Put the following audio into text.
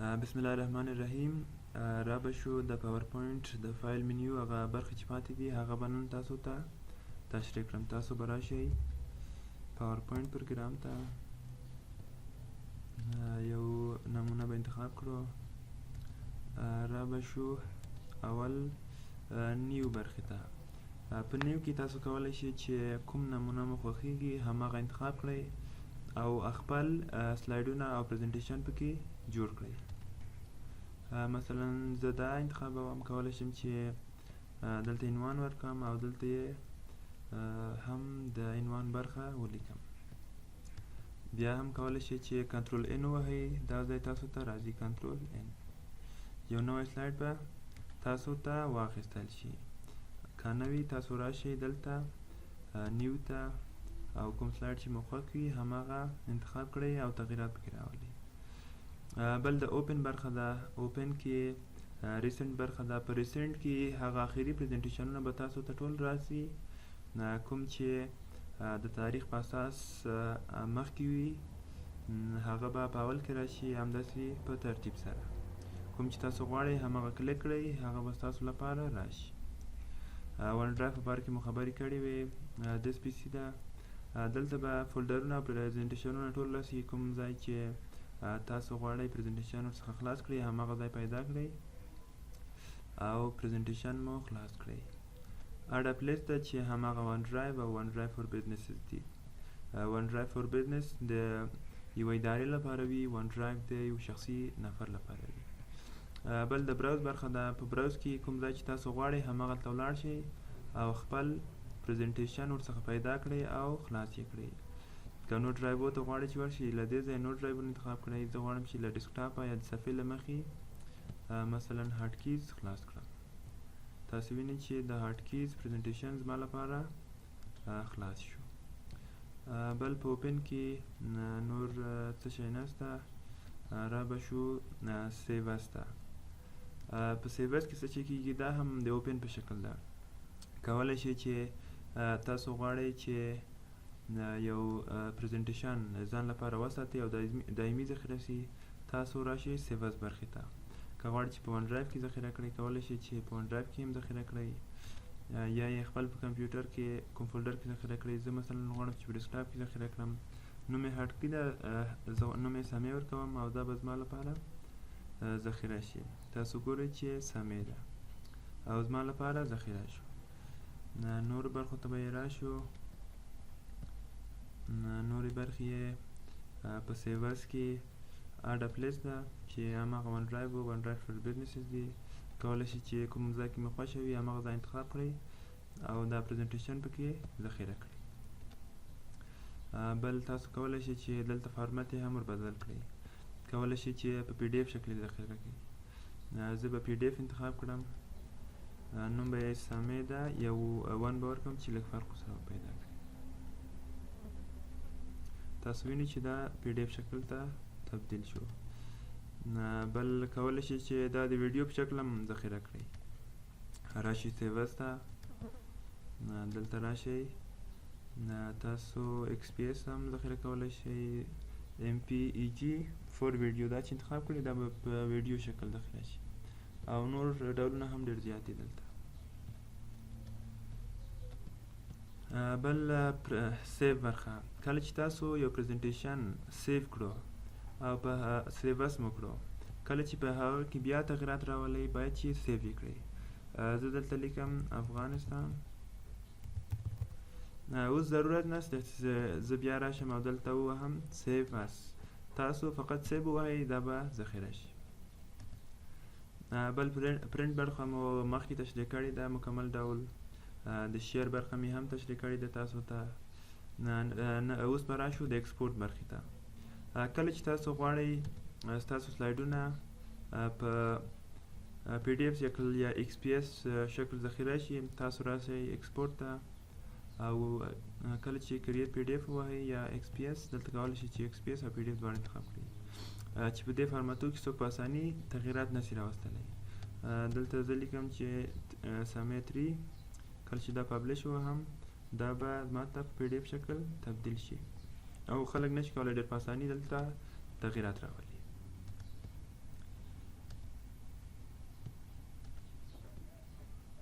بسم الله الرحمن الرحیم. را به شو د PowerPoint د فایل منیو هغه برخه چې پاتې دي هغه به نن تاسو ته تشریح کړم. تاسو به راشئ PowerPoint پروګرام ته، یو نمونه به انتخاب کړو. را به شو اول نیو برخه ته. په نیو کې تاسو کولی شئ چې کوم نمونه مو خوښیږي هماغه انتخاب کړئ او خپل سلایډونه او پریزنټیشن پکې جوړ کړئ. مثلا زه دا انتخابوم، کولی شم چې دلته عنوان ورکړم او دلته یې هم د عنوان برخه ولیکم. بیا هم کولی شئ چې کنټرول ان ووهئ، دا ځای تاسو ته راځي کنټرول ان. یو نوی سلایډ به تاسو ته واخیستل شي. که نه وي تاسو راشئ دلته نیو ته او کوم سلایډ چې مو خوښ وي هماغه انتخاب کړئ او تغییرات پکې راولئ. بل د اوپن برخه ده. اوپن کې ریسنټ برخه ده. په ریسنټ کې هغه آخري پریزنټیشنونه به تاسو ته ټول راسي کوم چې د تاریخ په اساس مخکې وي، هغه به په اول کې راشي، همداسې په ترتیب سره. کوم چې تاسو غواړئ هماغه کلیک کړئ، هغه به ستاسو لپاره راشي. ون ډرایو په باره کې مو خبرې کړې وې. دس پی سي ده. دلته به فولډرونه او پریزنټیشنونه ټول راسي. کوم ځای چې تاسو غواړئ پریزنټیشن ورڅخه خلاص کړئ هماغه ځای پیدا کړئ او پریزنټیشن مو خلاص کړئ. اډ پلیس ده چې هماغه ون ډرایو او ون ډرایو فور بزنسز دي. ون ډرایو فور بزنس د یو ادارې لپاره وي، ون ډرایو د یو شخصي نفر لپاره وي. بل د براوز برخه ده. په براوز کې کوم ځای چې تاسو غواړئ هماغه ته ولاړ شئ او خپل پریزنټیشن ورڅخه پیدا کړئ او خلاص یې کړئ. که نوټ ډرایو ته غواړئ چې ورشئ، له دې ځایه نوټ ډرایو انتخاب کړئ. زه غواړم چې له ډیسکټاپه یا د صفحې له مخې مثلا هارډ کیز خلاص کړم. تاسو وینئ چې د هارډ کیز پریزنټیشن زما لپاره خلاص شو. بل په اوپن کې نور څه شی نشته. را به شو سیو اس ته. په سیو اس کې څه چې کېږي دا هم د اوپن په شکل ده. کولی شئ چې تاسو غواړئ چې یو پریزنټیشن ځان لپاره وساتئ او دایمي ذخیره سي. تاسو راشئ سیو اس برخې ته. که غواړئ چې په ون ډرایو کې ذخیره کړئ، کولی شئ چې په ون ډرایو کې هم ذخیره کړئ یا یې خپل په کمپیوټر کې کوم فولډر کې ذخیره کړئ. زه مثلا غواړم چې په ډیسکټاپ کې ذخیره کړم. نوم یې هارډ کی ده، زه نوم یې سمې ورکوم او دا به زما لپاره ذخیره شي. تاسو ګورئ چې سمې ده او زما لپاره ذخیره شو. نور برخو ته به یې راشو. نورې برخې یې په سیو اس کې اډ پلیس ده چې هماغه ون ډرایو او ون ډرایو فور بزنسز دي. کولی شئ چې کوم ځای کې مو خوښه وي هماغه ځای انتخاب کړئ او دا پریزنټیشن پکې ذخیره کړئ. بل تاسو کولی شئ چې دلته فارمت یې هم ور بدل کړئ. کولی شئ چې په پی ډي اف شکل ذخیره کړئ. زه به پی ډي اف انتخاب کړم. نوم به یې سمې ده، یو ون به ورکړم چې لږ فرق ورسره پیدا کړي. تاسو وینئ چې دا پی ډي اف شکل ته تبدیل شو. بل کولی شئ چې دا د ویډیو په شکل هم ذخیره کړئ. راشئ سیو اس ته. دلته راشئ. تاسو ایکس پی اس هم ذخیره کولی شئ. ام پی ای جی فور ویډیو دا چې انتخاب کړئ دا به په ویډیو شکل ذخیره شي او نور ډولونه هم ډېر زیات دي دلته. بل سیو برخه. کله چې تاسو یو پریزنټیشن سیو کړو او په سیو اس مو کړو، کله چې په هغه کې بیا تغییرات راولئ باید چې سیو یې کړئ. زه دلته لیکم افغانستان. اوس ضرورت نشته چې زه بیا راشم او دلته ووهم سیو اس. تاسو فقط سیو ووهئ، دا به ذخیره شي. بل پرنټ برخه مو مخکې تشریح کړې ده مکمل ډول. د شیر برخه مې هم تشریح کړې ده تاسو ته. اوس به راشو د ایکسپورټ برخې ته. کله چې تاسو غواړئ ستاسو سلایډونه په پی ډي اف شکل یا ایکس پی اس شکل ذخیره شي، تاسو راشئ ایکسپورټ ته او کله چې کریټ پی ډي اف ووهئ یا ایکس پی اس، دلته کولی شئ چې ایکس پی اس او پی ډي اف دواړه انتخاب کړئ چې په دې فارماتو کې څوک په اساني تغییرات نشي راوستلی. دلته زه لیکم چې سمې 3. کله چې دا پبلش ووهم دا به زما ته په پی ډي اف شکل تبدیل شي او خلک نشي کولی ډېر په اساني دلته تغییرات راولي.